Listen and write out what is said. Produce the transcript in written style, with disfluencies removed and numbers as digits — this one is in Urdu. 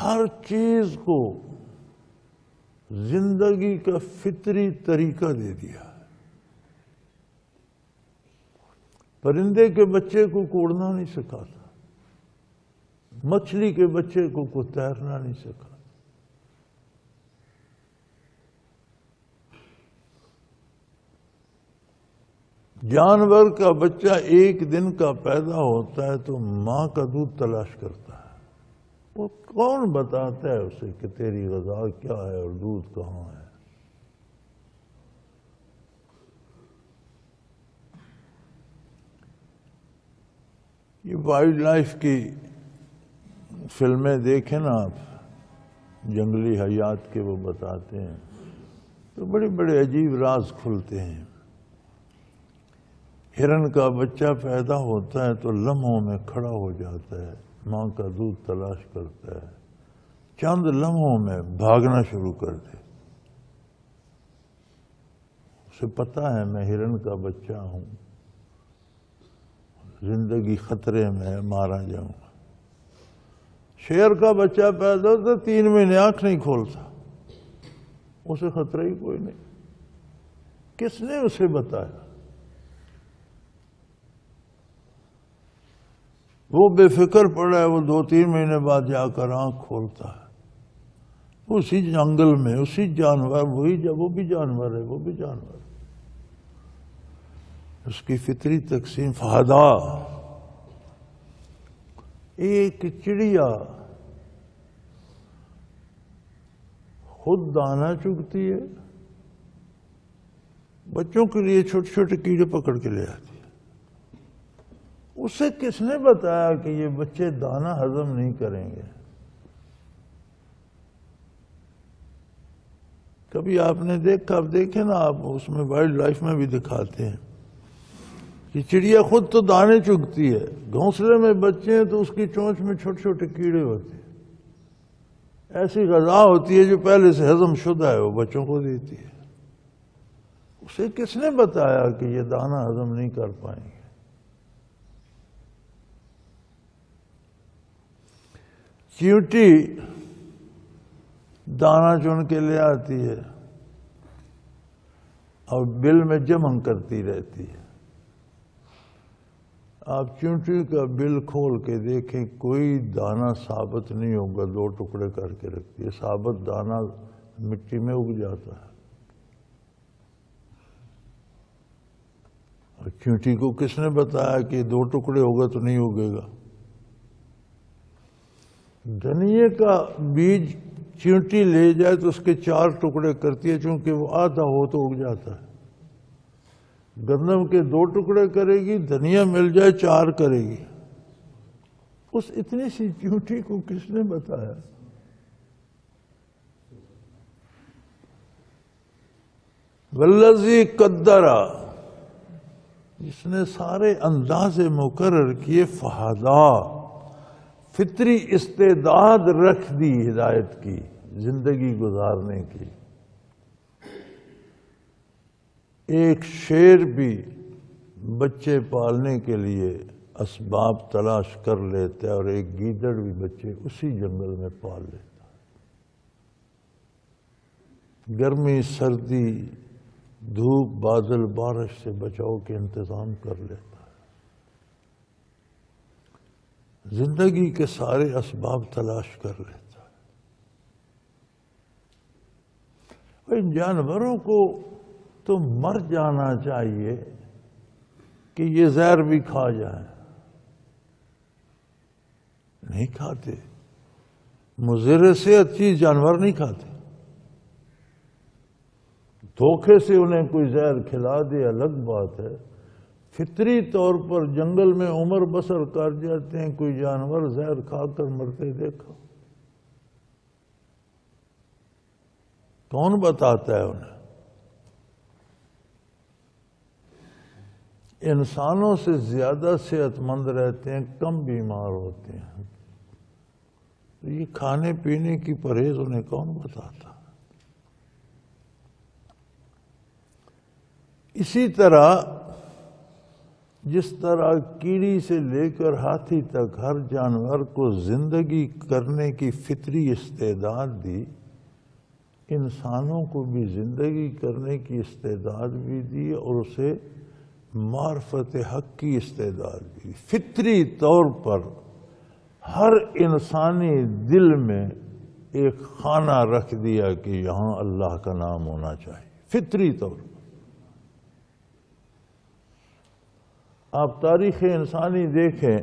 ہر چیز کو زندگی کا فطری طریقہ دے دیا. پرندے کے بچے کو اڑنا نہیں سکھاتا، مچھلی کے بچے کو تیرنا نہیں سکھاتا. جانور کا بچہ ایک دن کا پیدا ہوتا ہے تو ماں کا دودھ تلاش کرتا ہے. وہ کون بتاتا ہے اسے کہ تیری غذا کیا ہے اور دودھ کہاں ہے؟ یہ وائلڈ لائف کی فلمیں دیکھیں نا آپ، جنگلی حیات کے وہ بتاتے ہیں تو بڑے بڑے عجیب راز کھلتے ہیں. ہرن کا بچہ پیدا ہوتا ہے تو لمحوں میں کھڑا ہو جاتا ہے، ماں کا دودھ تلاش کرتا ہے، چند لمحوں میں بھاگنا شروع کر دے. اسے پتا ہے میں ہرن کا بچہ ہوں، زندگی خطرے میں ہے، مارا جاؤں گا. شیر کا بچہ پیدا ہوتا 3 مہینے آنکھ نہیں کھولتا، اسے خطرہ ہی کوئی نہیں. کس نے اسے بتایا؟ وہ بے فکر پڑا ہے، وہ 2-3 مہینے بعد جا کر آنکھ کھولتا ہے. اسی جنگل میں اسی جانور، وہ بھی جانور ہے، وہ بھی جانور ہے. اس کی فطری تقسیم فہدا. ایک چڑیا خود دانہ چگتی ہے، بچوں کے لیے چھوٹے چھوٹے کیڑے پکڑ کے لے آتی ہے. اسے کس نے بتایا کہ یہ بچے دانہ ہضم نہیں کریں گے؟ کبھی آپ نے دیکھا، آپ دیکھیں نا، آپ اس میں وائلڈ لائف میں بھی دکھاتے ہیں کہ چڑیا خود تو دانے چگتی ہے، گھونسلے میں بچے ہیں تو اس کی چونچ میں چھوٹے چھوٹے کیڑے ہوتے ہیں. ایسی غذا ہوتی ہے جو پہلے سے ہضم شدہ ہے، وہ بچوں کو دیتی ہے. اسے کس نے بتایا کہ یہ دانہ ہضم نہیں کر پائیں گے؟ چیونٹی دانہ چن کے لے آتی ہے اور بل میں جمع کرتی رہتی ہے. آپ چیونٹی کا بل کھول کے دیکھیں، کوئی دانہ ثابت نہیں ہوگا. 2 ٹکڑے کر کے رکھتی ہے، ثابت دانہ مٹی میں اگ جاتا ہے. اور چیونٹی کو کس نے بتایا کہ 2 ٹکڑے ہوگا تو نہیں اگے گا؟ دھنیے کا بیج چیونٹی لے جائے تو اس کے 4 ٹکڑے کرتی ہے، چونکہ وہ آدھا ہو تو اگ جاتا ہے. گندم کے 2 ٹکڑے کرے گی، دھنیا مل جائے 4 کرے گی. اس اتنی سی چیونٹی کو کس نے بتایا؟ والذی قدر، جس نے سارے اندازے مقرر کیے. فہدا، فطری استعداد رکھ دی ہدایت کی، زندگی گزارنے کی. ایک شیر بھی بچے پالنے کے لیے اسباب تلاش کر لیتا ہے اور ایک گیدڑ بھی بچے اسی جنگل میں پال لیتا ہے. گرمی، سردی، دھوپ، بادل، بارش سے بچاؤ کے انتظام کر لیتا ہے. زندگی کے سارے اسباب تلاش کر لیتا ہے. ان جانوروں کو تو مر جانا چاہیے کہ یہ زہر بھی کھا جائیں. نہیں کھاتے. مضر صحت چیز جانور نہیں کھاتے. دھوکے سے انہیں کوئی زہر کھلا دے الگ بات ہے. فطری طور پر جنگل میں عمر بسر کر جاتے ہیں. کوئی جانور زہر کھا کر مرتے دیکھا؟ کون بتاتا ہے انہیں؟ انسانوں سے زیادہ صحت مند رہتے ہیں، کم بیمار ہوتے ہیں. تو یہ کھانے پینے کی پرہیز انہیں کون بتاتا؟ اسی طرح جس طرح کیڑی سے لے کر ہاتھی تک ہر جانور کو زندگی کرنے کی فطری استعداد دی، انسانوں کو بھی زندگی کرنے کی استعداد بھی دی اور اسے معرفت حق کی استعداد بھی۔ فطری طور پر ہر انسانی دل میں ایک خانہ رکھ دیا کہ یہاں اللہ کا نام ہونا چاہیے، فطری طور پر۔ آپ تاریخ انسانی دیکھیں